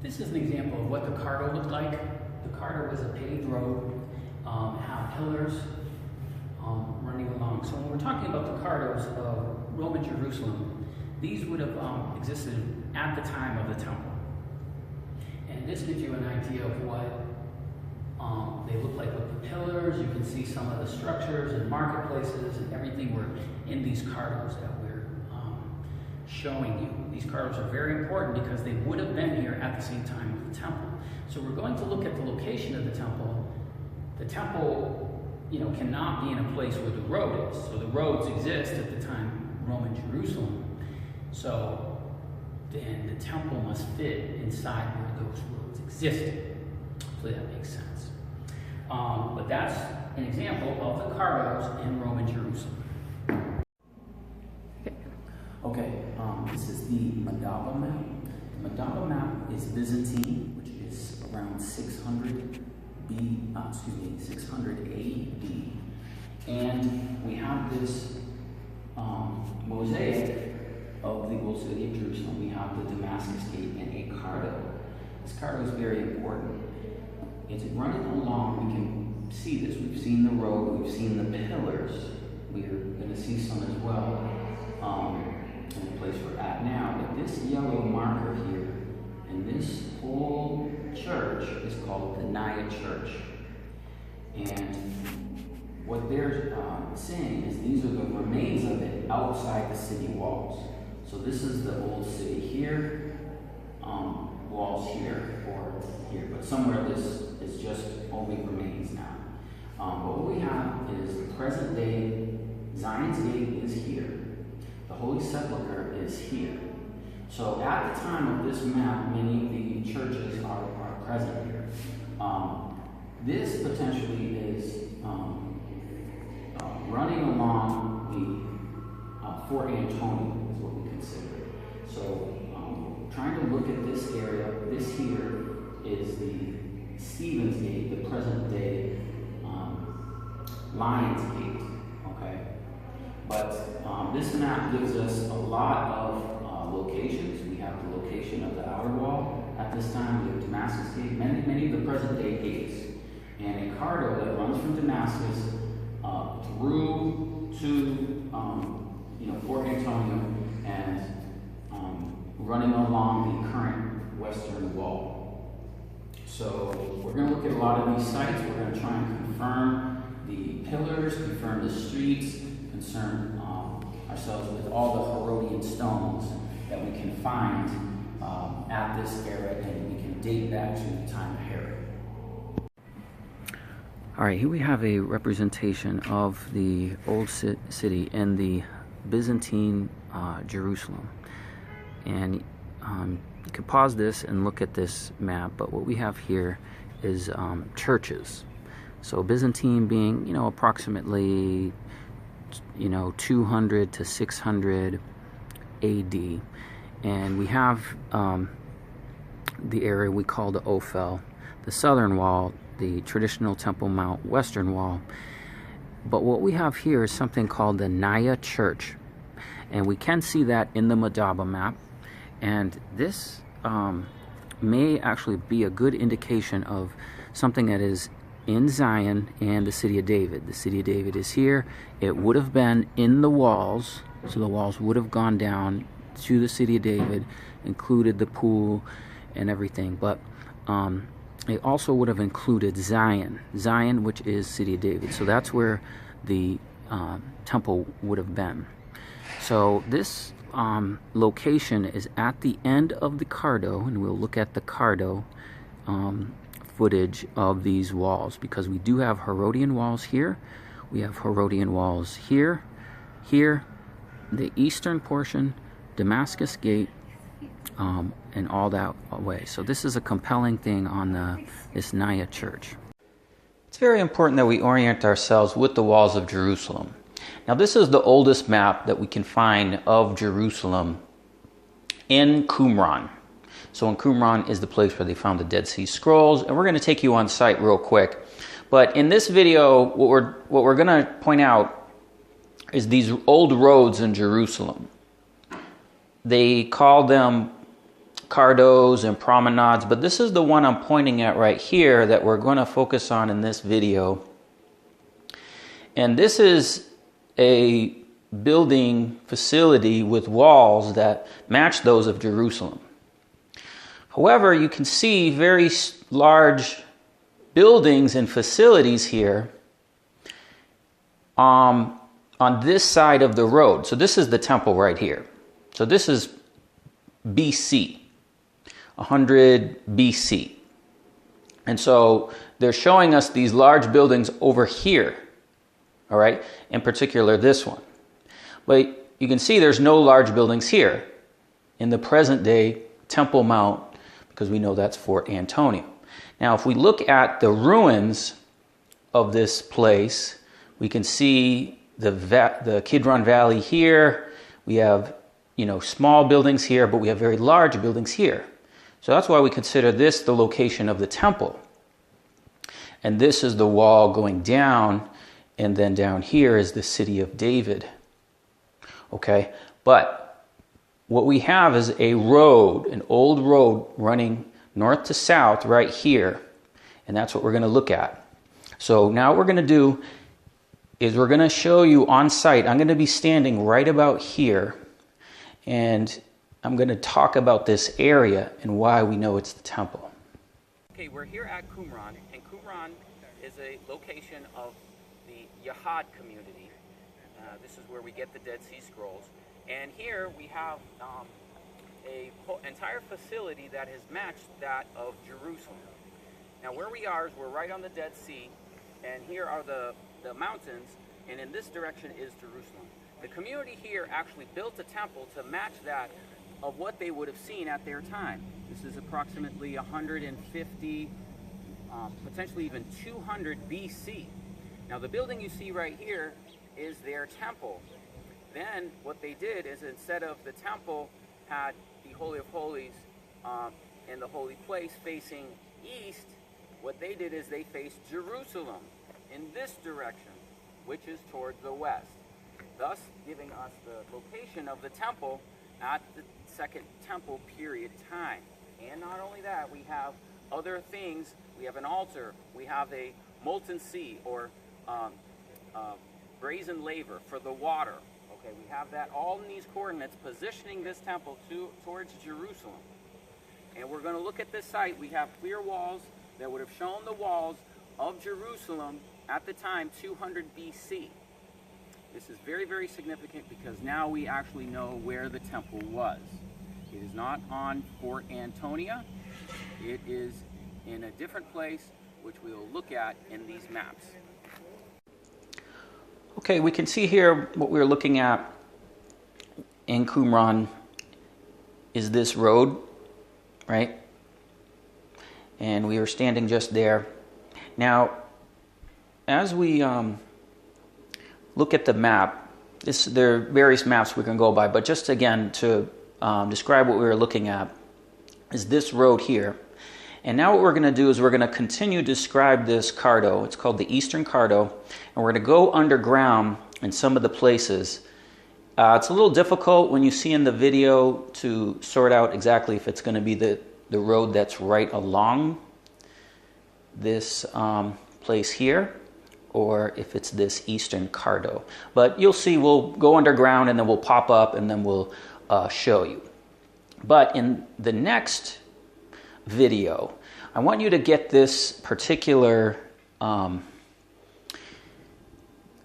This is an example of what the Cardo looked like. The Cardo was a paved road, had pillars running along. So when we're talking about the Cardos of Roman Jerusalem, these would have existed at the time of the temple. And this gives you an idea of what they look like with the pillars. You can see some of the structures and marketplaces and everything were in these Cardos that we're showing you. These Cardos are very important because they would have been here at the same time of the temple. So we're going to look at the location of the temple. The temple, cannot be in a place where the road is. So the roads exist at the time Roman Jerusalem. So then the temple must fit inside where those roads existed. So that makes sense. But that's an example of the Cardos in Roman Jerusalem. Okay, this is the Madaba map. The Madaba map is Byzantine, which is around 600 AD. And we have this mosaic of the old city of Jerusalem. We have the Damascus Gate and a Cardo. This Cardo is very important. It's running along. We can see this. We've seen the road. We've seen the pillars. We're going to see some as well in the place we're at now. But this yellow marker here and this whole church is called the Naya Church. And what they're saying is these are the remains of it outside the city walls. So this is the old city here, walls here or here, but somewhere this is just only remains now. But what we have is the present day Zion's Gate is here. The Holy Sepulchre is here. So at the time of this map, many of the churches are present here. This potentially is running along the Fort Antonia is what we consider. So trying to look at this area, this here is the Stephen's Gate, the present day Lion's Gate, okay? But this map gives us a lot of locations. We have the location of the outer wall. At this time, we have Damascus Gate, many of the present day gates. And a Cardo that runs from Damascus through to Fort Antonia and running along the current western wall. So we're going to look at a lot of these sites. We're going to try and confirm the pillars, confirm the streets, concern ourselves with all the Herodian stones that we can find at this era, and we can date that to the time of Herod. All right, here we have a representation of the old city in the Byzantine Jerusalem. And you can pause this and look at this map, but what we have here is churches. So Byzantine being, approximately, 200 to 600 AD. And we have the area we call the Ophel, the southern wall, the traditional Temple Mount western wall. But what we have here is something called the Naya Church. And we can see that in the Madaba map. And this may actually be a good indication of something that is in Zion and the city of David. The city of David is here. It would have been in the walls. So the walls would have gone down to the city of David, included the pool and everything. But it also would have included Zion, which is city of David. So that's where the temple would have been. So this location is at the end of the Cardo, and we'll look at the Cardo footage of these walls, because we do have Herodian walls here. We have Herodian walls here, the eastern portion, Damascus Gate, and all that way. So this is a compelling thing on this Naya Church. It's very important that we orient ourselves with the walls of Jerusalem. Now this is the oldest map that we can find of Jerusalem in Qumran. So in Qumran is the place where they found the Dead Sea Scrolls, and we're going to take you on site real quick. But in this video, what we're going to point out is these old roads in Jerusalem. They call them Cardos and promenades, but this is the one I'm pointing at right here that we're going to focus on in this video. And this is a building facility with walls that match those of Jerusalem. However, you can see very large buildings and facilities here on this side of the road. So this is the temple right here. So this is BC, 100 BC. And so they're showing us these large buildings over here, all right, in particular this one. But you can see there's no large buildings here in the present day Temple Mount, because we know that's Fort Antonio. Now, if we look at the ruins of this place, we can see the Kidron Valley here. We have, small buildings here, but we have very large buildings here. So that's why we consider this the location of the temple. And this is the wall going down, and then down here is the city of David. Okay, but what we have is a road, an old road running north to south right here, and that's what we're going to look at. So now what we're going to do is we're going to show you on site. I'm going to be standing right about here, and I'm going to talk about this area and why we know it's the temple. Okay, we're here at Qumran, and Qumran is a location of the Yahad community. This is where we get the Dead Sea Scrolls. And here we have a whole entire facility that has matched that of Jerusalem. Now where we are is we're right on the Dead Sea, and here are the mountains, and in this direction is Jerusalem. The community here actually built a temple to match that of what they would have seen at their time. This is approximately 150, potentially even 200 BC. Now the building you see right here is their temple. Then what they did is, instead of the temple had the Holy of Holies and the holy place facing east, what they did is they faced Jerusalem in this direction, which is towards the west, thus giving us the location of the temple at the Second Temple period time. And not only that, we have other things. We have an altar, we have a molten sea, or brazen laver for the water. Okay, we have that all in these coordinates, positioning this temple towards Jerusalem. And we're going to look at this site. We have clear walls that would have shown the walls of Jerusalem at the time, 200 BC. This is very, very significant because now we actually know where the temple was. It is not on Fort Antonia. It is in a different place, which we will look at in these maps. Okay, we can see here what we're looking at in Qumran is this road, right? And we are standing just there. Now, as we look at the map, there are various maps we can go by, but just again to describe what we were looking at is this road here. And now what we're going to do is we're going to continue to describe this Cardo. It's called the Eastern Cardo, and we're going to go underground in some of the places. It's a little difficult when you see in the video to sort out exactly if it's going to be the road that's right along this place here, or if it's this Eastern Cardo. But you'll see, we'll go underground and then we'll pop up and then we'll show you. But in the next video, I want you to get this particular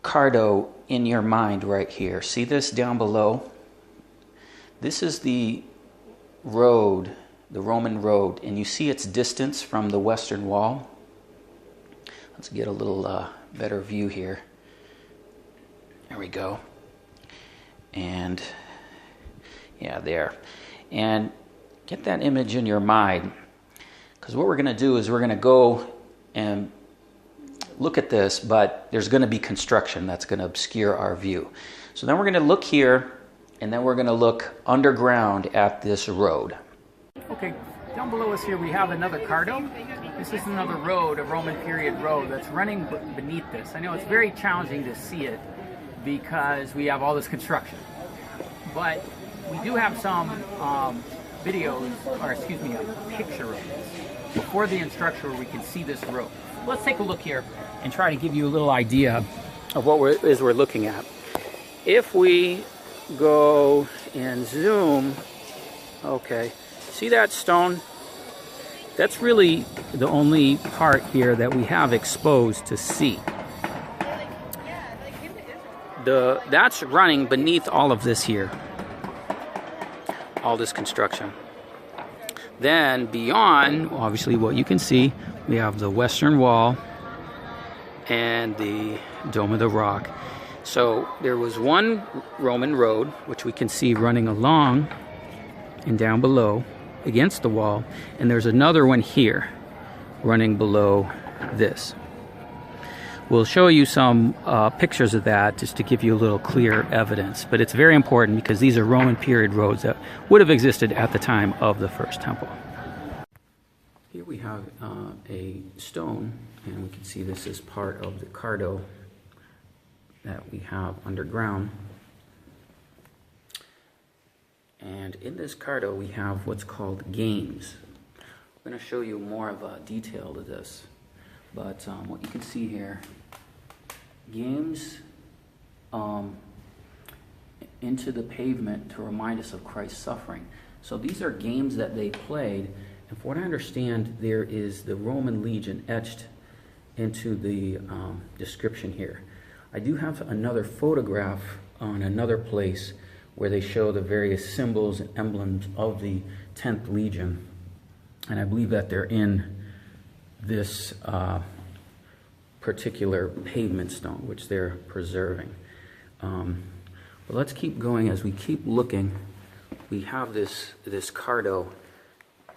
Cardo in your mind right here. See this down below? This is the road, the Roman road, and you see its distance from the western wall. Let's get a little better view here. There we go. And yeah, there. And get that image in your mind, because what we're going to do is we're going to go and look at this, but there's going to be construction that's going to obscure our view. So then we're going to look here, and then we're going to look underground at this road. Okay, down below us here we have another Cardo. This is another road, a Roman period road that's running beneath this. I know it's very challenging to see it because we have all this construction, but we do have some videos, or excuse me, a picture of this before the instructor where we can see this rope. Let's take a look here and try to give you a little idea of what we're looking at. If we go and zoom, okay, see that stone? That's really the only part here that we have exposed to see. That's running beneath all of this here, all this construction. Then beyond, obviously what you can see, we have the western wall and the Dome of the Rock. So there was one Roman road, which we can see running along and down below against the wall, and there's another one here running below this. We'll show you some pictures of that just to give you a little clear evidence, but it's very important because these are Roman period roads that would have existed at the time of the first temple. Here we have a stone, and we can see this is part of the Cardo that we have underground. And in this Cardo we have what's called games. I'm going to show you more of a detail to this, but what you can see here, games into the pavement to remind us of Christ's suffering. So these are games that they played, and from what I understand, there is the Roman legion etched into the description here. I do have another photograph on another place where they show the various symbols and emblems of the 10th Legion, and I believe that they're in this particular pavement stone, which they're preserving. But let's keep going. As we keep looking, we have this Cardo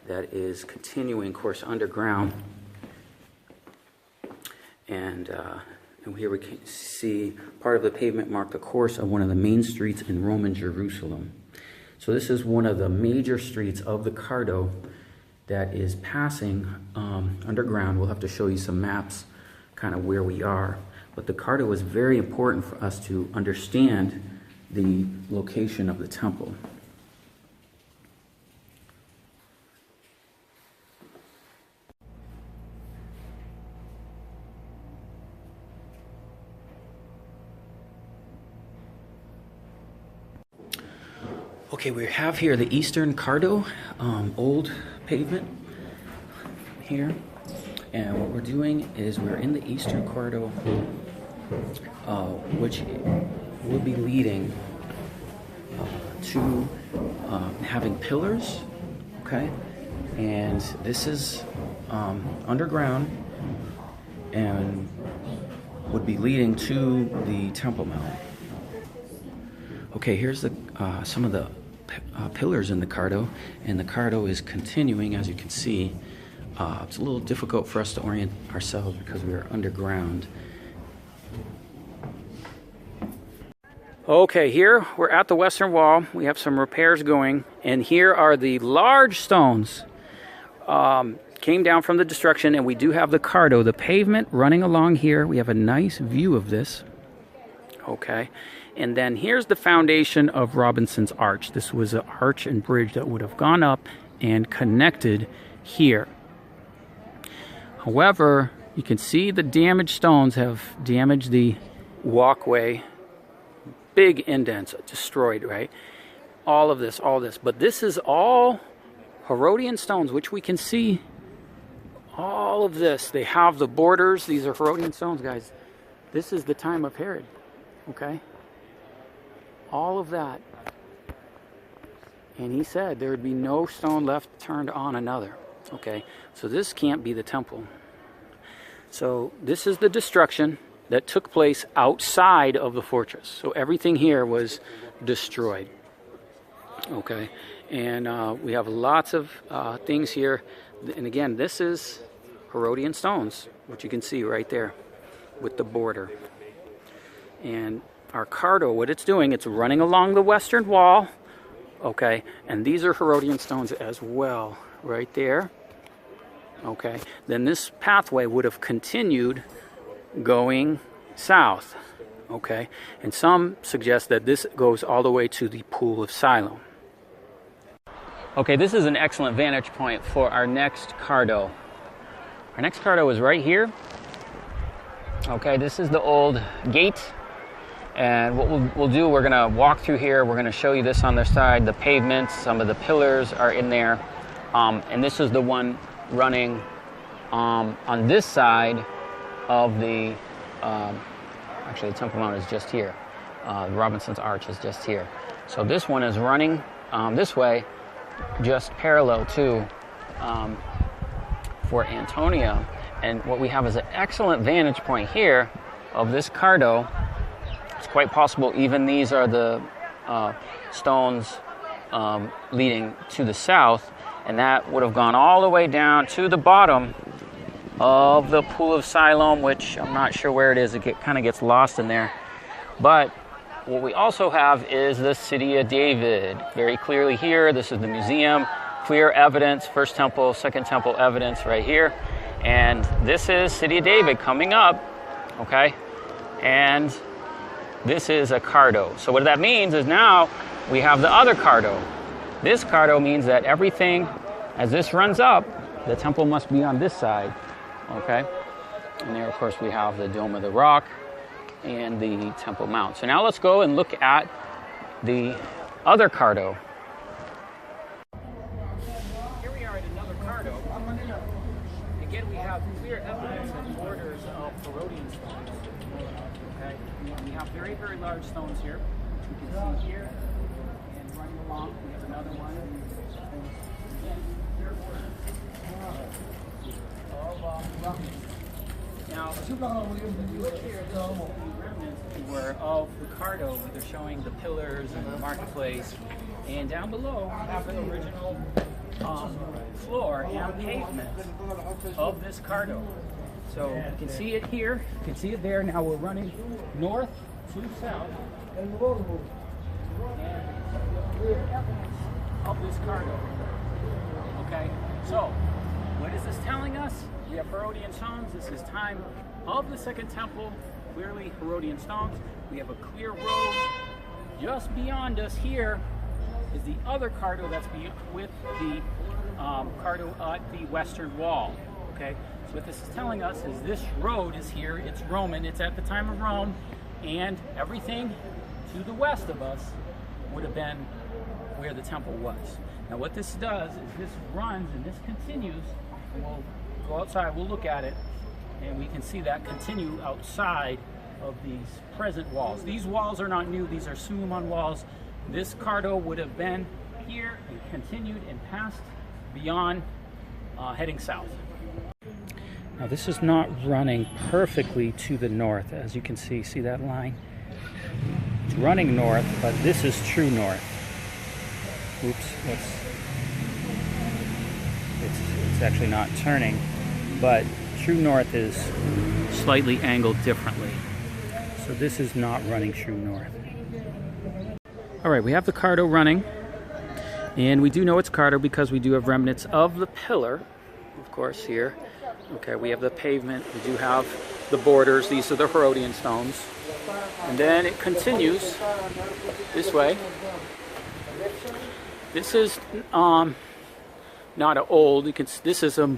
that is continuing course underground, and here we can see part of the pavement mark the course of one of the main streets in Roman Jerusalem. So this is one of the major streets of the Cardo that is passing underground. We'll have to show you some maps kind of where we are. But the Cardo is very important for us to understand the location of the temple. Okay, we have here the Eastern Cardo, old pavement here. And what we're doing is we're in the Eastern Cardo, which will be leading to having pillars, okay? And this is underground and would be leading to the Temple Mount. Okay, here's the some of the pillars in the Cardo, and the Cardo is continuing, as you can see. It's a little difficult for us to orient ourselves because we are underground. Okay, here we're at the western wall. We have some repairs going, and here are the large stones came down from the destruction, and we do have the Cardo, the pavement running along here. We have a nice view of this. Okay, and then here's the foundation of Robinson's Arch. This was an arch and bridge that would have gone up and connected here. However, you can see the damaged stones have damaged the walkway. Big indents, destroyed, right? All of this, but this is all Herodian stones, which we can see. All of this, they have the borders. These are Herodian stones, guys. This is the time of Herod, okay? All of that. And he said there would be no stone left turned on another, okay? So this can't be the temple. So this is the destruction that took place outside of the fortress. So everything here was destroyed. Okay, and we have lots of things here. And again, this is Herodian stones, which you can see right there with the border. And our Cardo, what it's doing, it's running along the western wall. Okay, and these are Herodian stones as well, right there. Okay, then this pathway would have continued going south, okay? And some suggest that this goes all the way to the Pool of Siloam. Okay, this is an excellent vantage point for our next Cardo. Our next Cardo is right here. Okay, this is the old gate. And what we'll do, we're gonna walk through here. We're gonna show you this on their side. The pavements, some of the pillars are in there. And this is the one running on this side of the, actually the Temple Mount is just here. Robinson's Arch is just here. So this one is running this way, just parallel to Fort Antonia. And what we have is an excellent vantage point here of this Cardo. It's quite possible even these are the stones leading to the south, and that would have gone all the way down to the bottom of the Pool of Siloam, which I'm not sure where it is. It kind of gets lost in there. But what we also have is the City of David. Very clearly here, this is the museum. Clear evidence, First Temple, Second Temple evidence right here. And this is City of David coming up, okay? And this is a Cardo. So what that means is now we have the other Cardo. This Cardo means that everything, as this runs up, the temple must be on this side, okay? And there, of course, we have the Dome of the Rock and the Temple Mount. So now let's go and look at the other Cardo. Here we are at another Cardo. Again, we have clear evidence of borders of Herodian stones. Okay, we have very, very large stones here. You can see here, and running along, we have another one. Now, if you look here, this is the remnants, if you were, of the Cardo, where they're showing the pillars and the marketplace. And down below, we have the original floor and pavement of this Cardo. So you can see it here, you can see it there. Now we're running north to south. And clear evidence of this Cardo. Okay, so what is this telling us? We have Herodian stones. This is time of the Second Temple, clearly Herodian stones. We have a clear road. Just beyond us here is the other Cardo that's with the Cardo at the western wall. Okay, so what this is telling us is this road is here. It's Roman. It's at the time of Rome, and everything to the west of us would have been where the temple was. Now what this does is this runs and this continues, and we'll go outside, we'll look at it, and we can see that continue outside of these present walls. These walls are not new, these are Suleiman walls. This Cardo would have been here and continued and passed beyond, heading south. Now this is not running perfectly to the north, as you can see that line? It's running north, but this is true north. Oops, it's actually not turning, but true north is slightly angled differently. So this is not running true north. All right, we have the Cardo running, and we do know it's Cardo because we do have remnants of the pillar, of course, here. Okay, we have the pavement, we do have the borders, these are the Herodian stones. And then it continues this way. This is not an old, this is it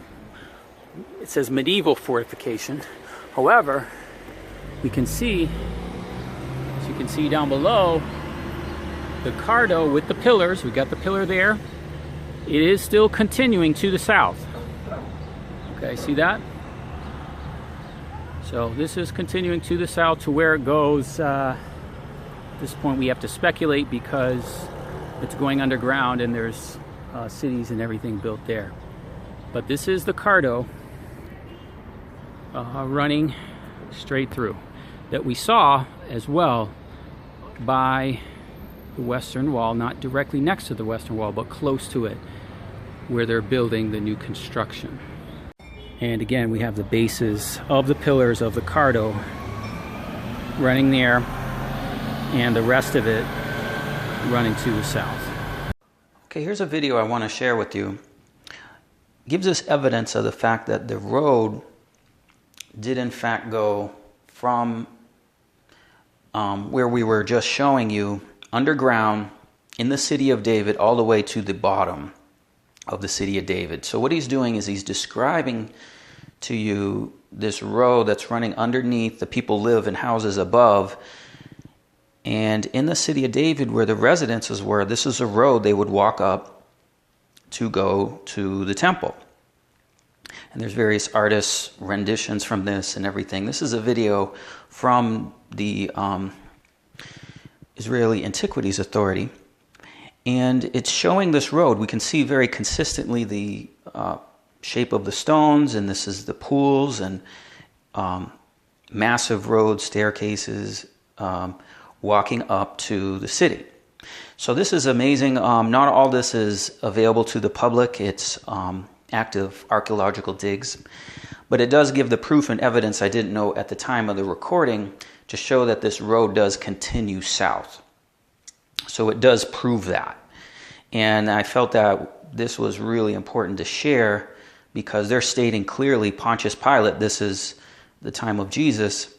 says medieval fortification. However, we can see, as you can see down below, the Cardo with the pillars, we got the pillar there. It is still continuing to the south. Okay, see that? So this is continuing to the south to where it goes. At this point we have to speculate because it's going underground and there's cities and everything built there. But this is the Cardo running straight through that we saw as well by the western wall, not directly next to the western wall, but close to it, where they're building the new construction. And again, we have the bases of the pillars of the Cardo running there, and the rest of it running to the south. Okay, here's a video I want to share with you. It gives us evidence of the fact that the road did in fact go from where we were just showing you underground in the City of David all the way to the bottom. of the city of David. So what he's doing is he's describing to you this road that's running underneath. The people live in houses above. And in the city of David, where the residences were, this is a road they would walk up to go to the temple. And there's various artists' renditions from this and everything. This is a video from the Israeli Antiquities Authority. And it's showing this road. We can see very consistently the shape of the stones, and this is the pools and massive roads, staircases, walking up to the city. So this is amazing. Not all this is available to the public. It's active archaeological digs. But it does give the proof and evidence I didn't know at the time of the recording to show that this road does continue south. So it does prove that. And I felt that this was really important to share because they're stating clearly, Pontius Pilate, this is the time of Jesus.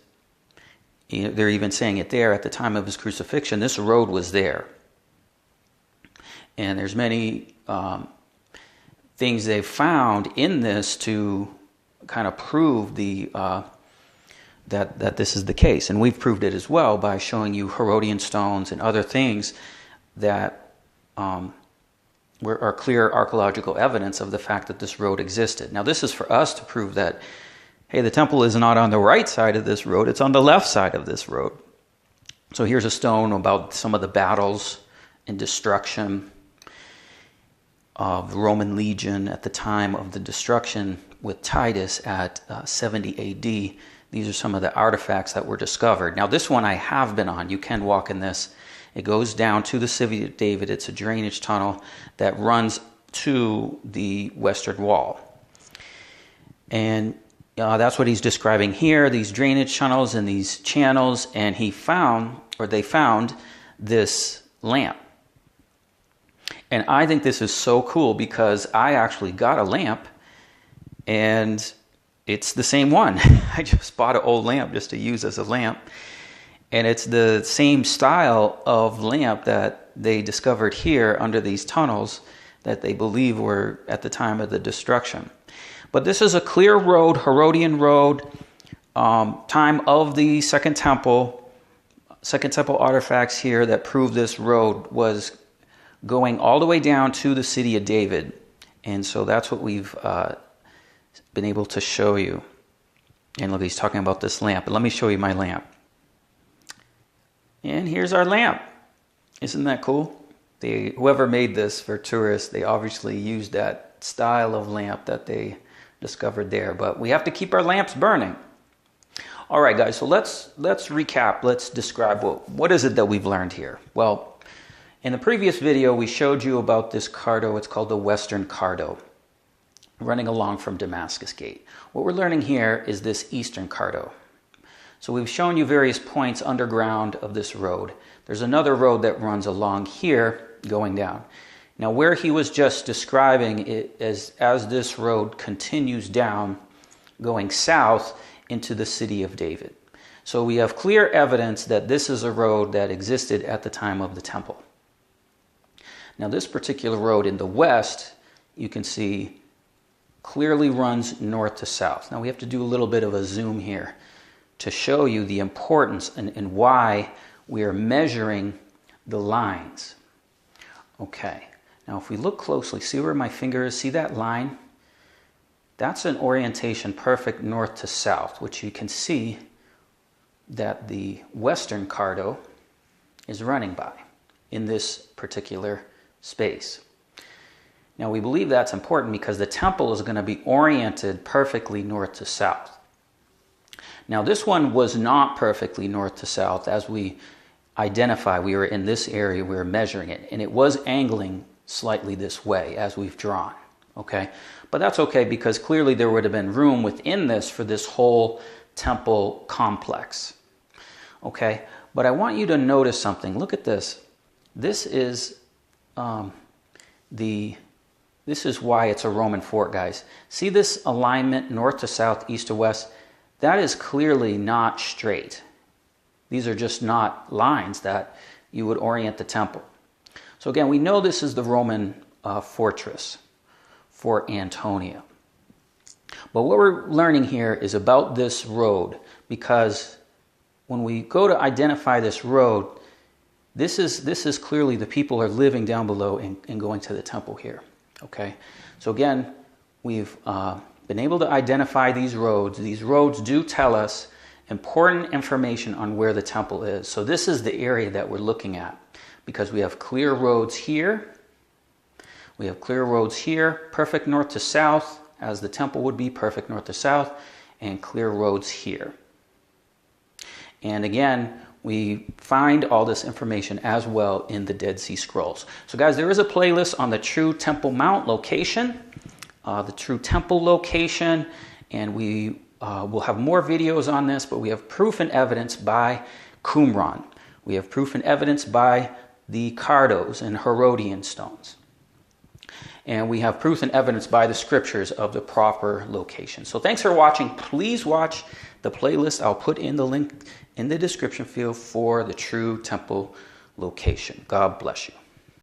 They're even saying it there at the time of his crucifixion. This road was there. And there's many things they've found in this to kind of prove that this is the case. And we've proved it as well by showing you Herodian stones and other things that are clear archaeological evidence of the fact that this road existed. Now this is for us to prove that, hey, the temple is not on the right side of this road, it's on the left side of this road. So here's a stone about some of the battles and destruction of the Roman legion at the time of the destruction with Titus at 70 AD. These are some of the artifacts that were discovered. Now this one I have been on. You can walk in this. It goes down to the city of David. It's a drainage tunnel that runs to the western wall. And that's what he's describing here, these drainage tunnels and these channels. And they found this lamp. And I think this is so cool because I actually got a lamp and it's the same one. I just bought an old lamp just to use as a lamp. And it's the same style of lamp that they discovered here under these tunnels that they believe were at the time of the destruction. But this is a clear road, Herodian road, time of the Second Temple artifacts here that prove this road was going all the way down to the city of David. And so that's what we've been able to show you. And look, he's talking about this lamp. But let me show you my lamp. And here's our lamp. Isn't that cool? Whoever made this for tourists, they obviously used that style of lamp that they discovered there. But we have to keep our lamps burning. All right, guys, so let's recap. Let's describe what is it that we've learned here. Well, in the previous video, we showed you about this Cardo. It's called the Western Cardo, running along from Damascus Gate. What we're learning here is this Eastern Cardo. So we've shown you various points underground of this road. There's another road that runs along here going down. Now where he was just describing it as this road continues down, going south into the city of David. So we have clear evidence that this is a road that existed at the time of the temple. Now this particular road in the west, you can see clearly runs north to south. Now we have to do a little bit of a zoom here to show you the importance and why we are measuring the lines. Okay, now if we look closely, see where my finger is? See that line? That's an orientation perfect north to south, which you can see that the Western Cardo is running by in this particular space. Now we believe that's important because the temple is going to be oriented perfectly north to south. Now this one was not perfectly north to south. As we identify, we were in this area, we were measuring it, and it was angling slightly this way as we've drawn, okay? But that's okay because clearly there would have been room within this for this whole temple complex, okay? But I want you to notice something. Look at this. This is this is why it's a Roman fort, guys. See this alignment north to south, east to west? That is clearly not straight. These are just not lines that you would orient the temple. So again, we know this is the Roman fortress. for Antonia. But what we're learning here is about this road, because when we go to identify this road, this is clearly the people are living down below and going to the temple here. Okay, so again, we've been able to identify these roads. These roads do tell us important information on where the temple is. So this is the area that we're looking at, because we have clear roads here. We have clear roads here, perfect north to south, as the temple would be, perfect north to south, and clear roads here. And again, we find all this information as well in the Dead Sea Scrolls. So guys, there is a playlist on the true Temple Mount location, the true temple location, and we will have more videos on this, but we have proof and evidence by Qumran. We have proof and evidence by the Cardos and Herodian stones. And we have proof and evidence by the scriptures of the proper location. So thanks for watching. Please watch the playlist. I'll put in the link in the description field for the true temple location. God bless you.